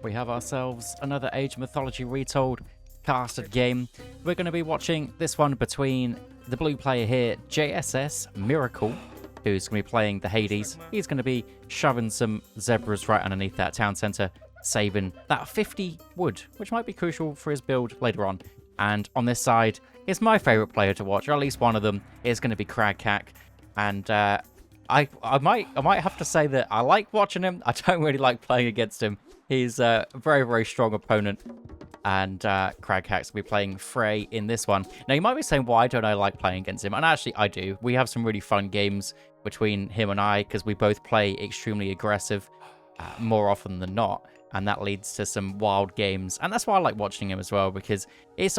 we have ourselves another Age of Mythology Retold casted game. We're going to be watching this one between the blue player here, JSS Miracle, who's going to be playing the Hades. He's going to be shoving some zebras right underneath that town centre, saving that 50 wood, which might be crucial for his build later on. And on this side is my favourite player to watch, or at least one of them, is going to be Kragkak. And I might have to say that I like watching him. I don't really like playing against him. He's a very, very strong opponent. And Kragkak's going to be playing Frey in this one. Now, you might be saying, why don't I like playing against him? And actually, I do. We have some really fun games between him and I, because we both play extremely aggressive more often than not. And that leads to some wild games. And that's why I like watching him as well, because it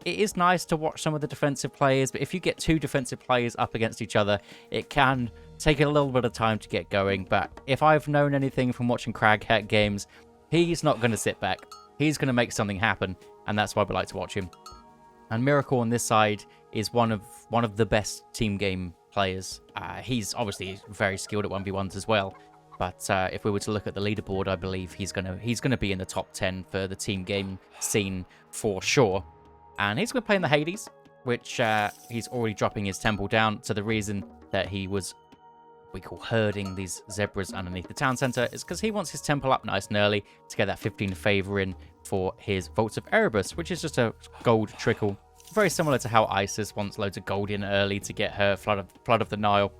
is nice to watch some of the defensive players. But if you get two defensive players up against each other, it can take a little bit of time to get going. But if I've known anything from watching Kragkak games, he's not going to sit back. He's going to make something happen, and that's why we like to watch him. And Miracle on this side is one of the best team game players. He's obviously very skilled at 1v1s as well. But if we were to look at the leaderboard, I believe he's gonna be in the top 10 for the team game scene for sure. And he's going to play in the Hades, which he's already dropping his temple down. So the reason that he was, we call herding these zebras underneath the town center, is because he wants his temple up nice and early to get that 15 favor in for his Vaults of Erebus, which is just a gold trickle. Very similar to how Isis wants loads of gold in early to get her Flood of the Nile,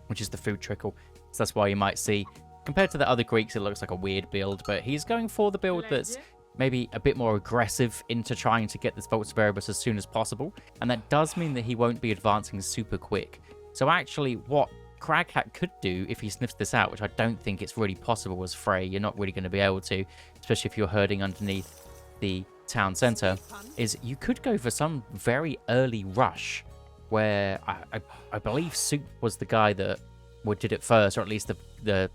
which is the food trickle. So that's why you might see, compared to the other Greeks, it looks like a weird build, but he's going for the build that's maybe a bit more aggressive into trying to get this Vaults of Erebus as soon as possible. And that does mean that he won't be advancing super quick. So actually, what Kragkak could do if he sniffs this out, which I don't think it's really possible as Frey, you're not really going to be able to, especially if you're herding underneath the town center, is you could go for some very early rush where I believe Soup was the guy that did it first, or at least the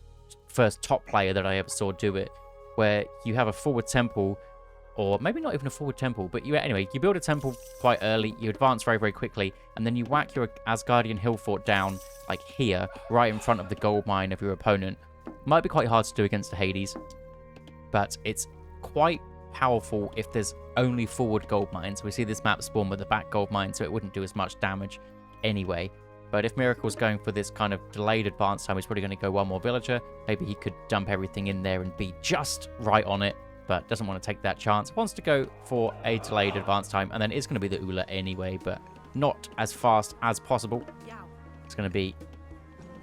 first top player that I ever saw do it, where you have a forward temple, or maybe not even a forward temple, but you build a temple quite early, you advance very, very quickly, and then you whack your Asgardian hill fort down, like here, right in front of the gold mine of your opponent. Might be quite hard to do against the Hades, but it's quite powerful if there's only forward gold mines. We see this map spawn with the back gold mine, so it wouldn't do as much damage anyway. But if Miracle's going for this kind of delayed advance time, he's probably going to go one more villager. Maybe he could dump everything in there and be just right on it, but doesn't want to take that chance. Wants to go for a delayed advance time, and then it's going to be the Ula anyway, but not as fast as possible. It's going to be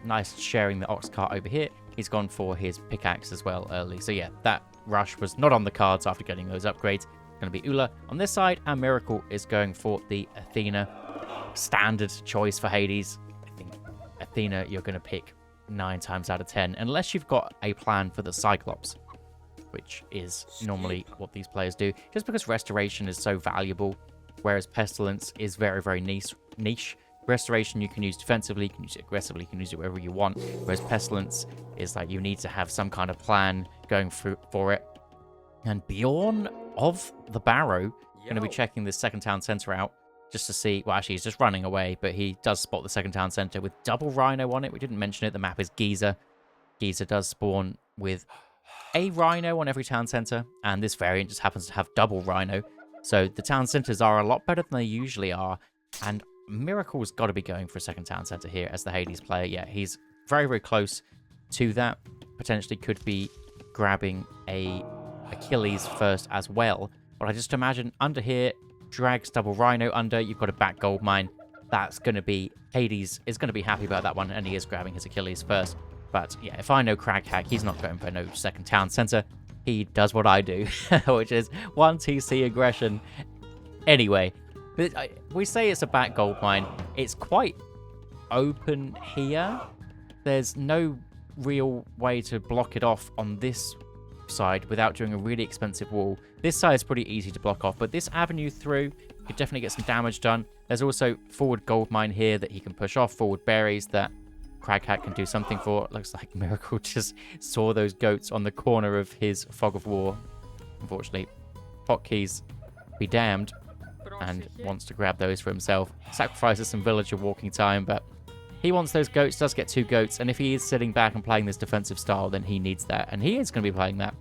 nice sharing the ox cart over here. He's gone for his pickaxe as well early. So yeah, that rush was not on the cards after getting those upgrades. Going to be Ula on this side, and Miracle is going for the Athena. Standard choice for Hades. I think Athena you're going to pick 9 times out of 10, unless you've got a plan for the Cyclops, which is normally what these players do, just because Restoration is so valuable, whereas Pestilence is very, very niche. Restoration you can use defensively, you can use it aggressively, you can use it wherever you want, whereas Pestilence is like you need to have some kind of plan going for it. And Bjorn of the Barrow going to be checking this second town center out, just to see, well, actually, he's just running away, but he does spot the second town center with double rhino on it. We didn't mention it. The map is Giza. Giza does spawn with a rhino on every town center, and this variant just happens to have double rhino. So the town centers are a lot better than they usually are, and Miracle's got to be going for a second town center here as the Hades player. Yeah, he's very, very close to that. Potentially could be grabbing a Achilles first as well. But I just imagine under here, drags double rhino under, you've got a back gold mine. That's going to be, Hades is going to be happy about that one, and he is grabbing his Achilles first. But yeah, if I know Kragkak, he's not going for no second town center. He does what I do, which is 1 TC aggression. Anyway, we say it's a back gold mine. It's quite open here. There's no real way to block it off on this side without doing a really expensive wall. This side is pretty easy to block off, but this avenue through could definitely get some damage done. There's also forward gold mine here that he can push off, forward berries that Kragkak can do something for. Looks like Miracle just saw those goats on the corner of his Fog of War. Unfortunately, Hotkeys be damned, and wants to grab those for himself. Sacrifices some villager walking time, but he wants those goats, does get 2 goats, and if he is sitting back and playing this defensive style, then he needs that, and he is going to be playing that.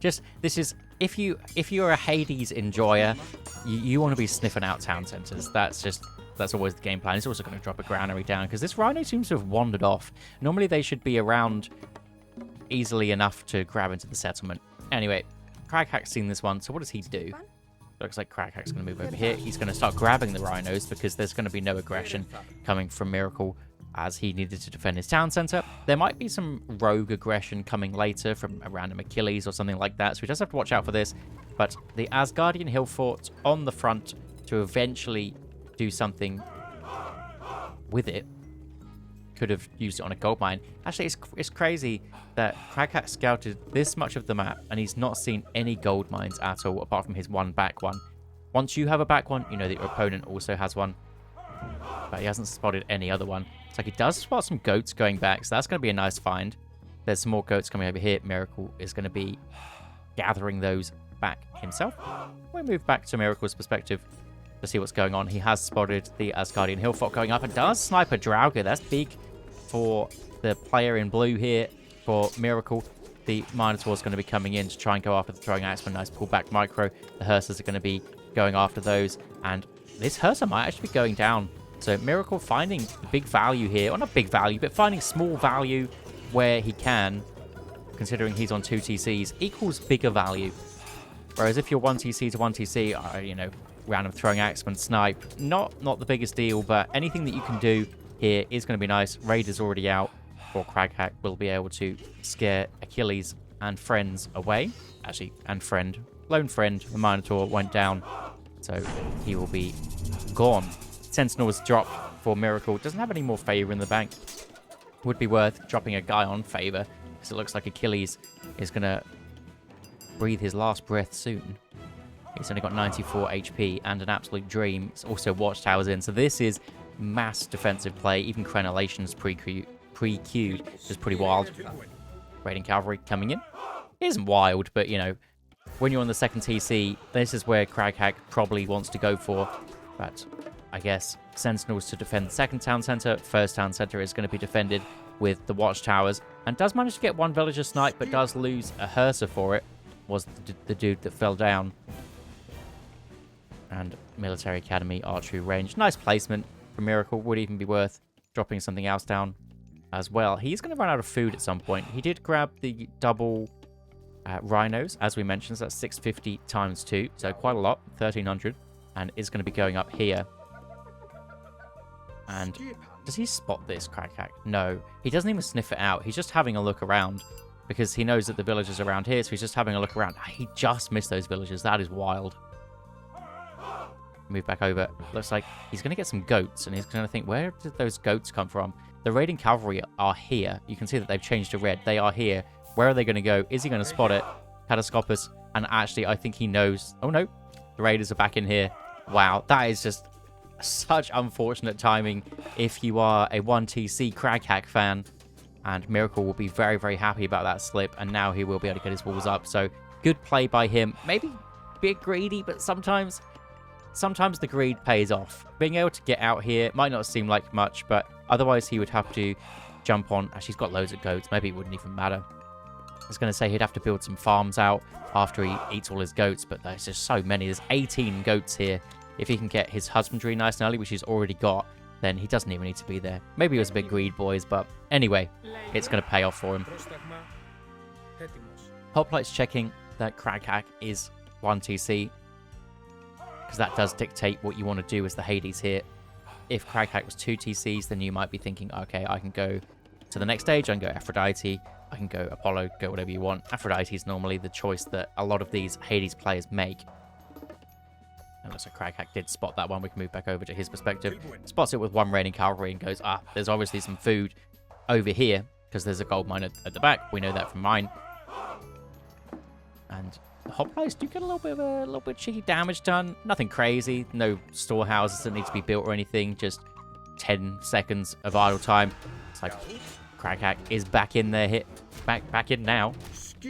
Just, this is, if you're a Hades enjoyer, you want to be sniffing out town centers. That's always the game plan. He's also going to drop a granary down because this rhino seems to have wandered off. Normally they should be around easily enough to grab into the settlement. Anyway, Craghack's seen this one, so what does he do? Looks like Craghack's going to move over here. He's going to start grabbing the rhinos because there's going to be no aggression coming from Miracle as he needed to defend his town center. There might be some rogue aggression coming later from a random Achilles or something like that, so he does have to watch out for this. But the Asgardian Hill Fort on the front to eventually do something with it. Could have used it on a gold mine. Actually, it's crazy that Craghack scouted this much of the map and he's not seen any gold mines at all apart from his one back one. Once you have a back one, you know that your opponent also has one. But he hasn't spotted any other one. It's like he does spot some goats going back, so that's going to be a nice find. There's some more goats coming over here. Miracle is going to be gathering those back himself. We'll move back to Miracle's perspective to see what's going on. He has spotted the Asgardian Hill Fort going up and does snipe a Draugr. That's big for the player in blue here. For Miracle, the Minotaur is going to be coming in to try and go after the throwing axe for a nice pullback micro. The Hersers are going to be going after those, and this Herser might actually be going down. So Miracle finding big value here, or not big value, but finding small value where he can, considering he's on 2 TCs, equals bigger value. Whereas if you're 1 TC to 1 TC, you know, random throwing axeman snipe, not the biggest deal, but anything that you can do here is going to be nice. Raid is already out, or Craghack will be able to scare Achilles and friends away. Actually, and friend. Lone friend, the Minotaur, went down, so he will be gone. Sentinel's drop for Miracle. Doesn't have any more favor in the bank. Would be worth dropping a guy on favor, because it looks like Achilles is going to breathe his last breath soon. He's only got 94 HP and an absolute dream. It's also watchtowers in, so this is mass defensive play. Even Crenellation's pre-queued, which is pretty wild. Raiding Cavalry coming in. It isn't wild, but, you know, when you're on the second TC, this is where Craghack probably wants to go for. But I guess Sentinels to defend the second town center. First town center is going to be defended with the watchtowers. And does manage to get one villager snipe, but does lose a Herser for it. Was the dude that fell down. And Military Academy archery range. Nice placement for Miracle. Would even be worth dropping something else down as well. He's going to run out of food at some point. He did grab the double rhinos, as we mentioned. So that's 650 times 2. So quite a lot. 1,300. And is going to be going up here. And does he spot this, Craghack? No. He doesn't even sniff it out. He's just having a look around. Because he knows that the villagers are around here. So he's just having a look around. He just missed those villagers. That is wild. Move back over. Looks like he's going to get some goats, and he's going to think, where did those goats come from? The raiding cavalry are here. You can see that they've changed to red. They are here. Where are they going to go? Is he going to spot it? Catastropus. And actually, I think he knows. Oh, no. The raiders are back in here. Wow. That is just such unfortunate timing if you are a 1TC Craghack fan. And Miracle will be very, very happy about that slip. And now he will be able to get his walls up. So, good play by him. Maybe a bit greedy, but sometimes the greed pays off. Being able to get out here might not seem like much, but otherwise he would have to jump on. Actually, he's got loads of goats. Maybe it wouldn't even matter. I was going to say he'd have to build some farms out after he eats all his goats, but there's just so many. There's 18 goats here. If he can get his husbandry nice and early, which he's already got, then he doesn't even need to be there. Maybe it was a bit greed, boys, but anyway, it's going to pay off for him. Hoplites checking that Craghack is 1TC, because that does dictate what you want to do as the Hades here. If Craghack was 2 TCs, then you might be thinking, okay, I can go to the next stage, I can go Aphrodite, I can go Apollo, go whatever you want. Aphrodite is normally the choice that a lot of these Hades players make. And looks like Craghack did spot that one. We can move back over to his perspective. Spots it with one raiding cavalry and goes, there's obviously some food over here, because there's a gold mine at the back. We know that from mine. And the hoplites do get a little bit cheeky damage done. Nothing crazy. No storehouses that need to be built or anything. Just 10 seconds of idle time. It's like Craghack is back in there, back in now.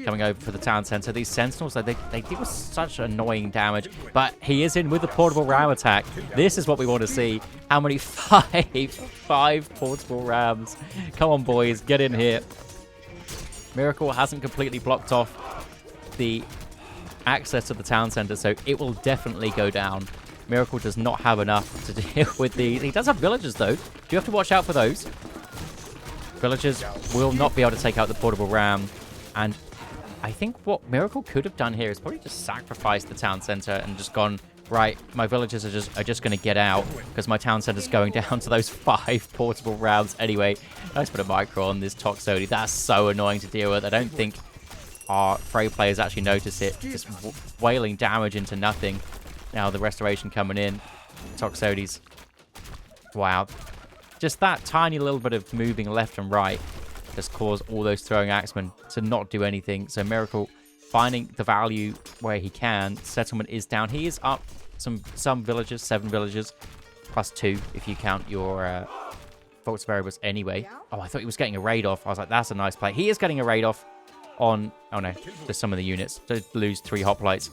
Coming over for the town center. These sentinels, they deal with such annoying damage. But he is in with the portable ram attack. This is what we want to see. How many? Five portable rams. Come on, boys, get in here. Miracle hasn't completely blocked off the access to the town center, so it will definitely go down. Miracle does not have enough to deal with these. He does have villagers, though. You have to watch out for those. Villagers will not be able to take out the portable ram. And I think what Miracle could have done here is probably just sacrificed the town center and just gone, right, my villagers are just going to get out because my town center's going down to those 5 portable rams anyway. Nice put a micro on this Toxody. That's so annoying to deal with. I don't think our Frey players actually notice it. Just wailing damage into nothing. Now the restoration coming in. Toxodes. Wow. Just that tiny little bit of moving left and right just caused all those throwing axemen to not do anything. So Miracle finding the value where he can. Settlement is down. He is up some villagers, 7 villagers, +2 if you count your Vaults of Erebus anyway. Oh, I thought he was getting a raid off. I was like, that's a nice play. He is getting a raid off on, oh no, just some of the units. To lose 3 hoplites.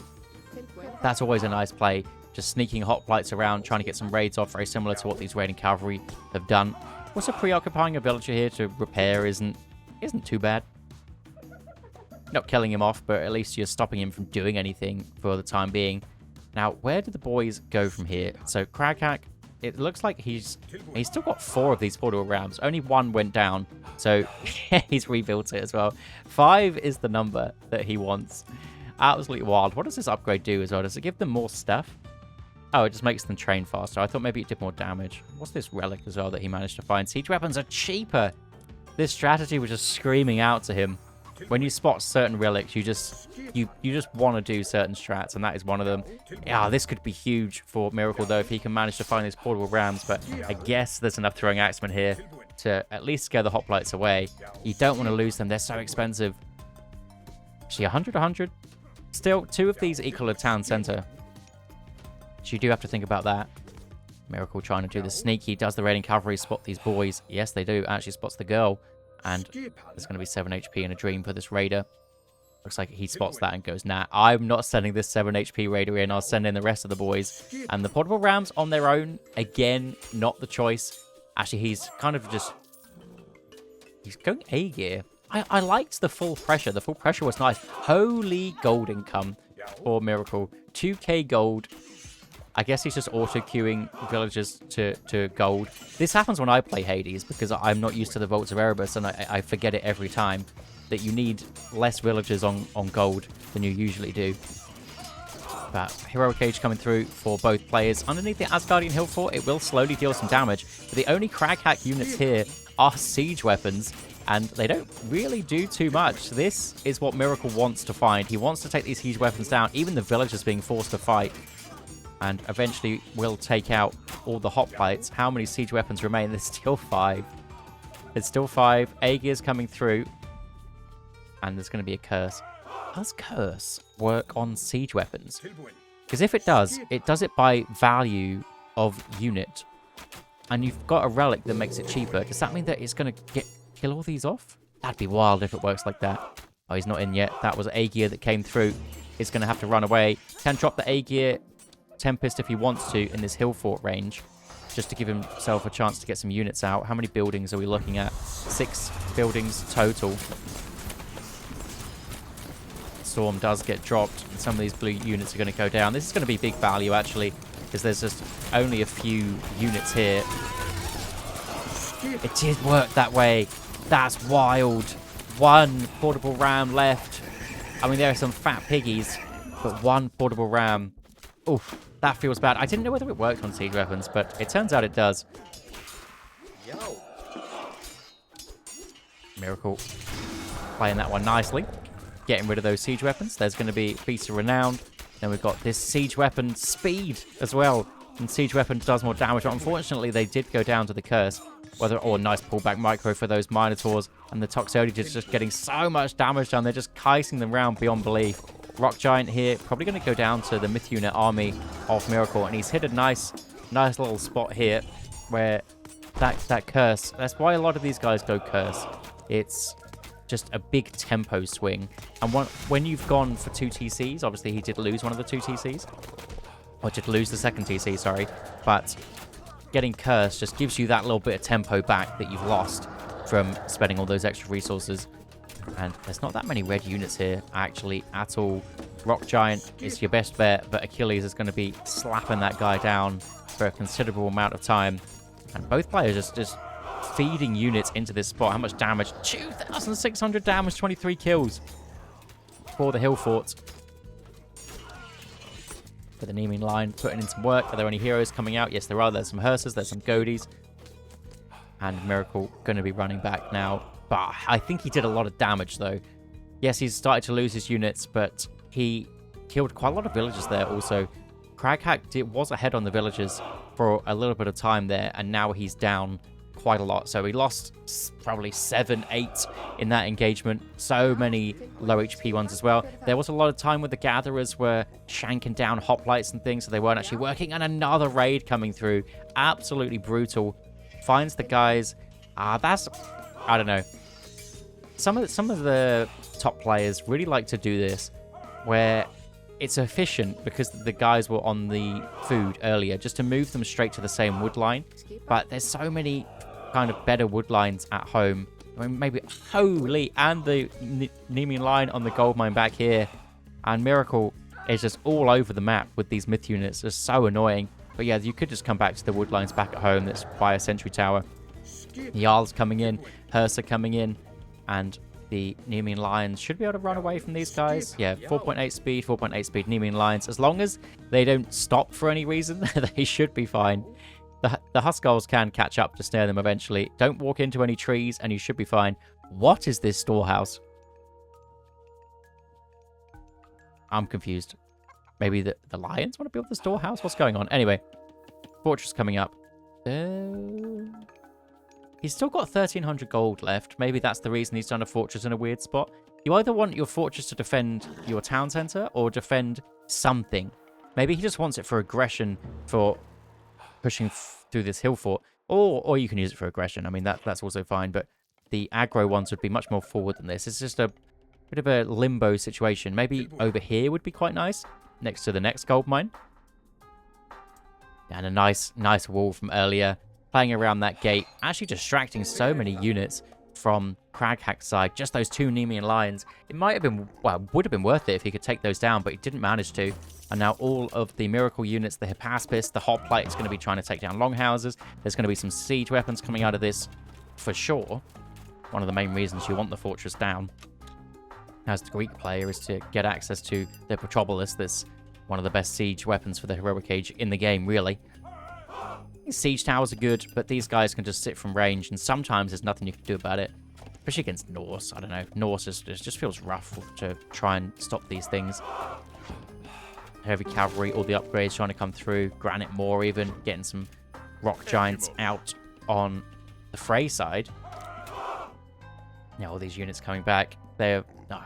That's always a nice play. Just sneaking hoplites around, trying to get some raids off, very similar to what these raiding cavalry have done. Also, preoccupying a villager here to repair isn't too bad. Not killing him off, but at least you're stopping him from doing anything for the time being. Now, where do the boys go from here? So, Craghack, it looks like he's still got 4 of these portable rams. Only 1 went down, so he's rebuilt it as well. 5 is the number that he wants. Absolutely wild. What does this upgrade do as well? Does it give them more stuff? Oh, it just makes them train faster. I thought maybe it did more damage. What's this relic as well that he managed to find? Siege weapons are cheaper. This strategy was just screaming out to him. When you spot certain relics, you just want to do certain strats, and that is one of them. Yeah, this could be huge for Miracle, though, if he can manage to find these portable rams, but I guess there's enough throwing axemen here to at least scare the hoplites away. You don't want to lose them. They're so expensive. Actually, 100. Still, 2 of these equal a town center. So you do have to think about that. Miracle trying to do the sneaky. Does the raiding cavalry spot these boys? Yes, they do. Actually spots the girl. And there's going to be 7 HP in a dream for this raider. Looks like he spots that and goes, nah, I'm not sending this 7 HP raider in. I'll send in the rest of the boys. And the portable rams on their own, again, not the choice. Actually, he's kind of just... He's going A gear. I liked the full pressure. The full pressure was nice. Holy gold income for Miracle. 2k gold. I guess he's just auto-queuing villagers to gold. This happens when I play Hades because I'm not used to the Vaults of Erebus, and I forget it every time that you need less villagers on gold than you usually do. But Heroic Age coming through for both players. Underneath the Asgardian Hill Fort, it will slowly deal some damage, but the only Craghack units here are siege weapons, and they don't really do too much. This is what Miracle wants to find. He wants to take these siege weapons down, even the villagers being forced to fight. And eventually will take out all the hoplites. How many siege weapons remain? There's still 5. There's still 5. A-gear's coming through. And there's going to be a curse. Does curse work on siege weapons? Because if it does it by value of unit. And you've got a relic that makes it cheaper. Does that mean that it's going to kill all these off? That'd be wild if it works like that. Oh, he's not in yet. That was A-gear that came through. He's going to have to run away. Can drop the A-gear Tempest if he wants to in this hill fort range, just to give himself a chance to get some units out. How many buildings are we looking at? 6 buildings total. Storm does get dropped, and some of these blue units are going to go down. This is going to be big value, actually, because there's just only a few units here. It did work that way. That's wild. 1 portable ram left. I mean, there are some fat piggies, but 1 portable ram. Oof. That feels bad. I didn't know whether it worked on siege weapons, but it turns out it does. Miracle playing that one nicely. Getting rid of those siege weapons. There's going to be Beast of Renown. Then we've got this siege weapon speed as well. And siege weapon does more damage. But unfortunately, they did go down to the curse. Nice pullback micro for those Minotaurs. And the Toxodes just getting so much damage done. They're just kiting them around beyond belief. Rock Giant here, probably going to go down to the Myth Unit army of Miracle, and he's hit a nice little spot here where that curse, that's why a lot of these guys go curse. It's just a big tempo swing, and when you've gone for 2 TCs, obviously he did lose one of the 2 TCs, or did lose the second TC, sorry, but getting curse just gives you that little bit of tempo back that you've lost from spending all those extra resources. And there's not that many red units here, actually, at all. Rock Giant is your best bet, but Achilles is going to be slapping that guy down for a considerable amount of time. And both players just feeding units into this spot. How much damage? 2,600 damage, 23 kills for the Hill Fort. For the Nemean line, putting in some work. Are there any heroes coming out? Yes, there are. There's some Hearses, there's some Goaties. And Miracle going to be running back now. But I think he did a lot of damage, though. Yes, he's started to lose his units, but he killed quite a lot of villagers there also. Craghack was ahead on the villagers for a little bit of time there, and now he's down quite a lot. So he lost probably 7, 8 in that engagement. So many low HP ones as well. There was a lot of time where the gatherers were shanking down hoplites and things, so they weren't actually working. And another raid coming through. Absolutely brutal. Finds the guys. That's... I don't know. Some of the top players really like to do this, where it's efficient because the guys were on the food earlier, just to move them straight to the same wood line. But there's so many kind of better wood lines at home. I mean, maybe... Holy! And the Nemean line on the gold mine back here. And Miracle is just all over the map with these myth units. It's so annoying. But yeah, you could just come back to the wood lines back at home. That's by a sentry tower. Jarl's coming in. Hearse coming in. And the Nemean Lions should be able to run away from these guys. Yeah, 4.8 speed, 4.8 speed Nemean Lions. As long as they don't stop for any reason, they should be fine. The Huskarls can catch up to snare them eventually. Don't walk into any trees and you should be fine. What is this storehouse? I'm confused. Maybe the Lions want to build the storehouse? What's going on? Anyway, Fortress coming up. He's still got 1,300 gold left. Maybe that's the reason he's done a fortress in a weird spot. You either want your fortress to defend your town center or defend something. Maybe he just wants it for aggression, for pushing through this hill fort. Or you can use it for aggression. I mean, that's also fine. But the aggro ones would be much more forward than this. It's just a bit of a limbo situation. Maybe over here would be quite nice, next to the next gold mine. And a nice wall from earlier. Playing around that gate, actually distracting so many units from Craghack's side. Just those 2 Nemean Lions. It might have been, well, would have been worth it if he could take those down, but he didn't manage to. And now all of the Miracle units, the Hippaspis, the Hoplite is going to be trying to take down Longhouses. There's going to be some siege weapons coming out of this for sure. One of the main reasons you want the fortress down as the Greek player is to get access to the Petropolis. That's one of the best siege weapons for the Heroic Age in the game, really. Siege towers are good, but these guys can just sit from range, and sometimes there's nothing you can do about it. Especially against Norse. I don't know. Norse just feels rough to try and stop these things. Heavy cavalry, all the upgrades trying to come through. Granite Moor even, getting some rock giants out on the Frey side. Now all these units coming back. They're... No.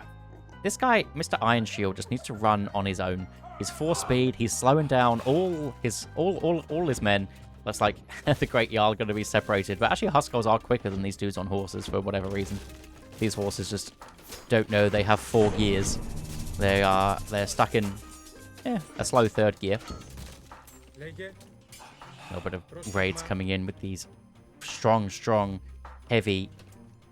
This guy, Mr. Iron Shield, just needs to run on his own. He's 4 speed. He's slowing down all his men. Looks like the Great Jarl are going to be separated. But actually, Huskarls are quicker than these dudes on horses for whatever reason. These horses just don't know they have 4 gears. They're stuck in a slow 3rd gear. A little bit of raids coming in with these strong, heavy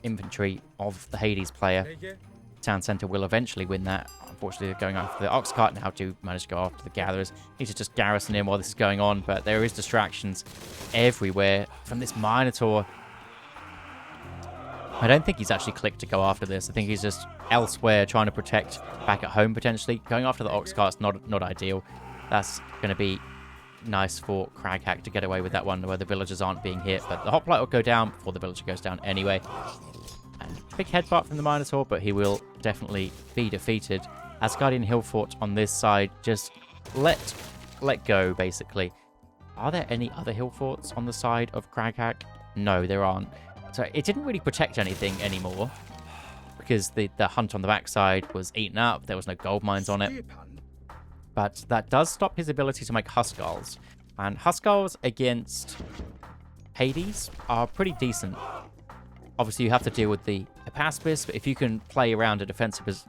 infantry of the Hades player. Town Center will eventually win that. Unfortunately, they're going after the ox cart now to manage to go after the gatherers. Need to just garrison in while this is going on, but there is distractions everywhere from this Minotaur. I don't think he's actually clicked to go after this. I think he's just elsewhere trying to protect back at home, potentially. Going after the ox cart's not ideal. That's going to be nice for Craghack to get away with that one where the villagers aren't being hit, but the hoplite will go down before the villager goes down anyway. And big headbutt from the Minotaur, but he will definitely be defeated. Asgardian Hill Fort on this side, just let go, basically. Are there any other hill forts on the side of Craghack? No, there aren't. So it didn't really protect anything anymore, because the hunt on the backside was eaten up. There was no gold mines on it. But that does stop his ability to make Huskarls. And Huskarls against Hades are pretty decent. Obviously, you have to deal with the Hippaspis, but if you can play around a defensive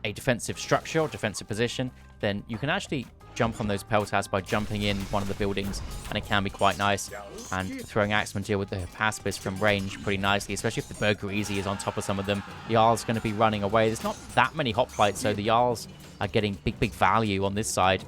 a defensive structure or defensive position, then you can actually jump on those peltas by jumping in one of the buildings, and it can be quite nice. And throwing Axeman deal with the pacifist from range pretty nicely, especially if the Burger Easy is on top of some of them. The Jarl's going to be running away. There's not that many hoplites, so the Jarls are getting big value on this side.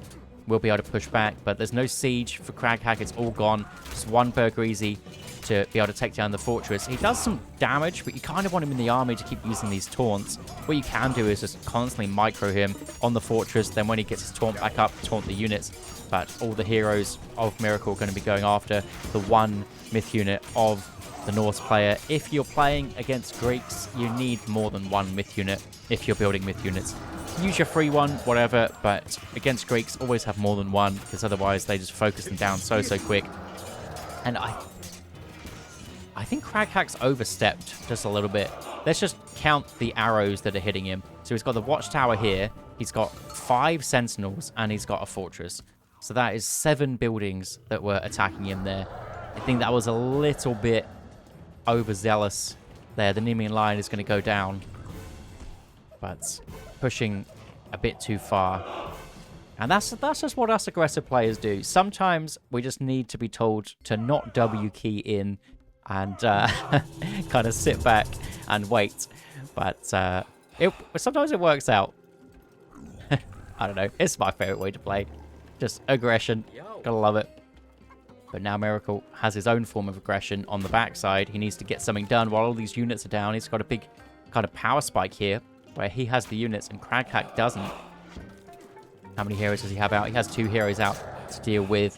We'll be able to push back, but there's no siege for Kraghack. It's all gone. Just one Burger Easy to be able to take down the fortress. He does some damage, but you kind of want him in the army to keep using these taunts. What you can do is just constantly micro him on the fortress, then when he gets his taunt back up, taunt the units. But all the heroes of Miracle are going to be going after the one myth unit of the Norse player. If you're playing against Greeks, you need more than one myth unit if you're building myth units. Use your free one, whatever, but against Greeks, always have more than one, because otherwise they just focus them down so quick. And I think Kraghack's overstepped just a little bit. Let's just count the arrows that are hitting him. So he's got the watchtower here. He's got 5 sentinels, and he's got a fortress. So that is 7 buildings that were attacking him there. I think that was a little bit overzealous there. The Nemean line is going to go down, but pushing a bit too far. And that's just what us aggressive players do. Sometimes we just need to be told to not W key in and kind of sit back and wait. But sometimes it works out. I don't know. It's my favorite way to play. Just aggression. Gotta love it. But now Miracle has his own form of aggression on the backside. He needs to get something done while all these units are down. He's got a big kind of power spike here where he has the units and Kraghack doesn't. How many heroes does he have out? He has 2 heroes out to deal with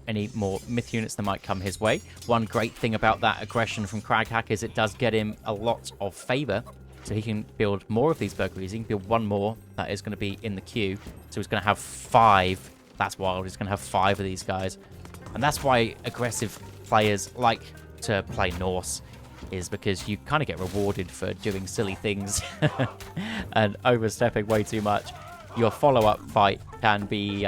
any more myth units that might come his way. One great thing about that aggression from Kraghack is it does get him a lot of favor. So he can build more of these burglaries. He can build one more that is going to be in the queue. So he's going to have 5. That's wild. He's going to have 5 of these guys. And that's why aggressive players like to play Norse, is because you kind of get rewarded for doing silly things and overstepping way too much. Your follow-up fight can be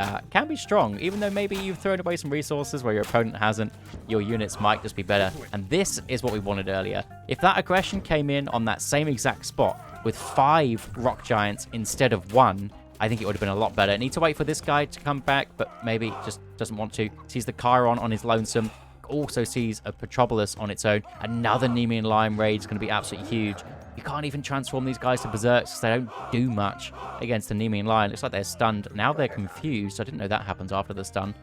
strong, even though maybe you've thrown away some resources where your opponent hasn't. Your units might just be better, and this is what we wanted earlier. If that aggression came in on that same exact spot with 5 rock giants instead of 1, I think it would have been a lot better. Need to wait for this guy to come back, but maybe just doesn't want to. Sees the Chiron on his lonesome. Also sees a Petropolis on its own. Another Nemean Lion raid is going to be absolutely huge. You can't even transform these guys to berserks because they don't do much against the Nemean Lion. Looks like they're stunned. Now they're confused. I didn't know that happens after the stun.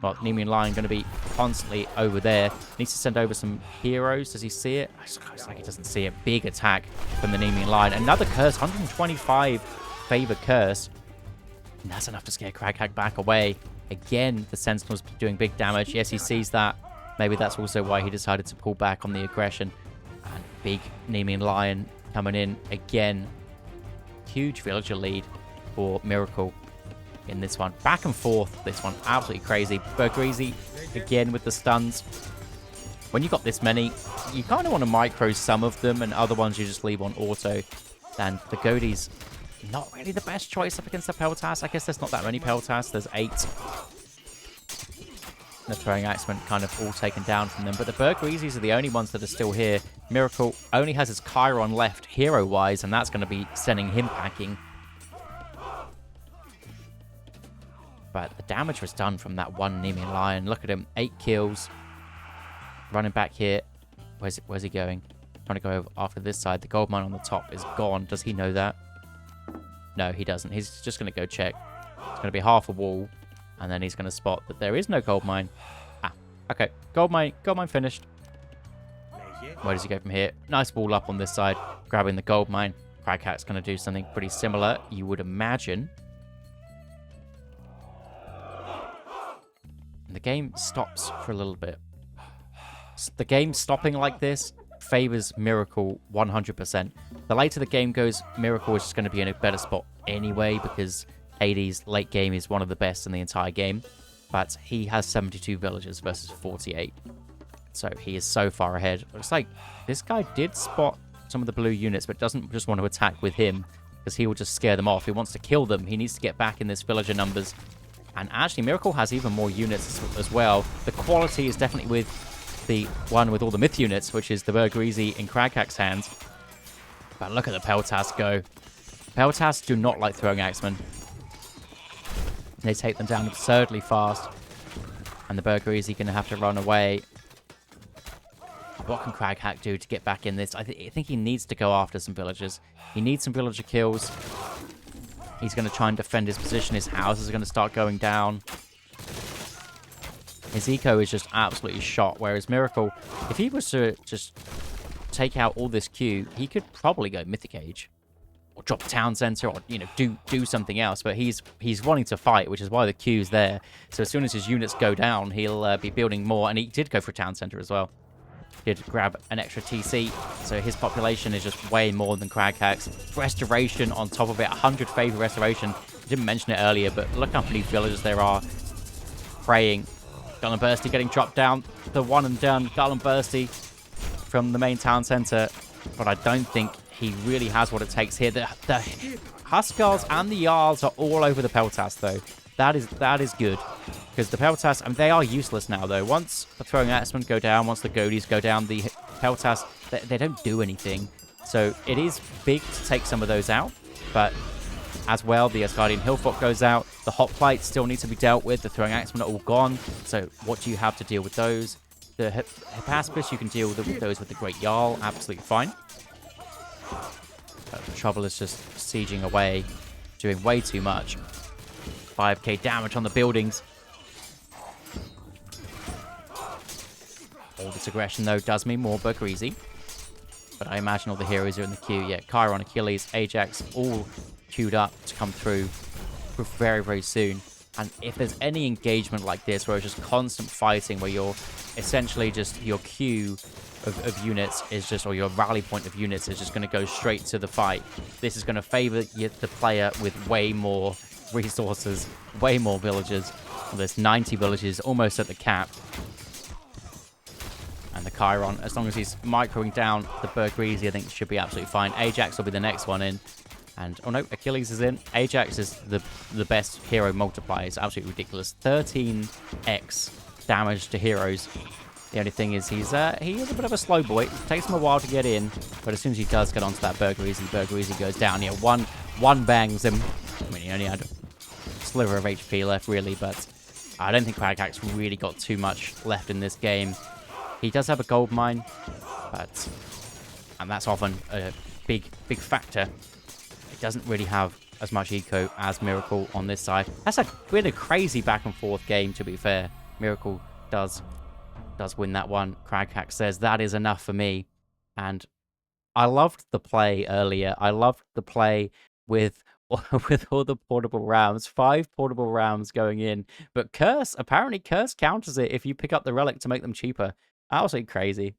Well, Nemean Lion going to be constantly over there. Needs to send over some heroes. Does he see it? It's like he doesn't see a big attack from the Nemean Lion. Another curse. 125 favor curse. And that's enough to scare Kraghack back away. Again, the Sentinel's doing big damage. Yes, he sees that. Maybe that's also why he decided to pull back on the aggression. And big Nemean Lion coming in again. Huge villager lead for Miracle in this one. Back and forth, this one. Absolutely crazy. Burgreasy again with the stuns. When you got this many, you kind of want to micro some of them, and other ones you just leave on auto. And the Godie's not really the best choice up against the Peltas. I guess there's not that many Peltas. There's 8. The throwing axemen kind of all taken down from them. But the Burgreasies are the only ones that are still here. Miracle only has his Chiron left hero-wise, and that's going to be sending him packing. But the damage was done from that one Nemean Lion. Look at him. 8 kills. Running back here. Where's he going? Trying to go over after this side. The gold mine on the top is gone. Does he know that? No, he doesn't. He's just going to go check. It's going to be half a wall. And then he's going to spot that there is no gold mine. Ah, okay. Gold mine finished. Where does he go from here? Nice wall up on this side. Grabbing the gold mine. Kraghack's going to do something pretty similar, you would imagine. And the game stops for a little bit. The game stopping like this favors Miracle 100%. The later the game goes, Miracle is just going to be in a better spot anyway, because Hades' late game is one of the best in the entire game. But he has 72 villagers versus 48. So he is so far ahead. Looks like this guy did spot some of the blue units, but doesn't just want to attack with him, because he will just scare them off. He wants to kill them. He needs to get back in this villager numbers. And actually, Miracle has even more units as well. The quality is definitely with the one with all the myth units, which is the Burgreasy in Kraghack's hands. But look at the Peltas go. Peltas do not like throwing axemen. They take them down absurdly fast. And the Burger Easy going to have to run away. What can Craghack do to get back in this? I think he needs to go after some villagers. He needs some villager kills. He's going to try and defend his position. His houses are going to start going down. His eco is just absolutely shot. Whereas Miracle, if he was to just take out all this queue, he could probably go Mythic Age. Or drop Town Center, or, you know, do something else. But he's wanting to fight, which is why the queue's there. So as soon as his units go down, he'll be building more. And he did go for Town Center as well. Did grab an extra TC, so his population is just way more than Craghack's. Restoration on top of it, 100 favor restoration. I didn't mention it earlier, but look how many villagers there are praying. Garland Bursty getting dropped down. The one and done Garland Bursty from the main town center, but I don't think he really has what it takes here. The Huskars and the Jarls are all over the Peltas, though. That is good. Because the Peltas, I mean, they are useless now, though. Once the throwing axemen go down, once the Goaties go down, the Peltas, they don't do anything. So it is big to take some of those out. But as well, the Asgardian Hillfort goes out. The Hoplites still need to be dealt with. The throwing axemen are all gone. So what do you have to deal with those? The Hippaspis, you can deal with those with the Great Jarl. Absolutely fine. But the trouble is just sieging away, doing way too much. 5k damage on the buildings. All this aggression, though, does mean more Burger Easy. But I imagine all the heroes are in the queue. Yeah, Chiron, Achilles, Ajax, all queued up to come through very, very soon. And if there's any engagement like this, where it's just constant fighting, where you're essentially just, your queue of units is just, or your rally point of units is just going to go straight to the fight. This is going to favor the player with way more resources, way more villagers. Well, there's 90 villages, almost at the cap. And the Chiron, as long as he's microing down the Burger Easy, I think it should be absolutely fine. Ajax will be the next one in. And, oh no, Achilles is in. Ajax is the best hero multiplier. It's absolutely ridiculous. 13x damage to heroes. The only thing is he is a bit of a slow boy. It takes him a while to get in. But as soon as he does get onto that Burger Easy goes down. Yeah, one bangs him. I mean, he only had a sliver of HP left, really. But I don't think Craghack's really got too much left in this game. He does have a gold mine, and that's often a big factor. He doesn't really have as much eco as Miracle on this side. That's been a crazy back and forth game, to be fair. Miracle does win that one. Craghack says, that is enough for me. And I loved the play earlier. I loved the play with all the portable rams. 5 portable rams going in. But apparently Curse counters it if you pick up the relic to make them cheaper. Absolutely crazy.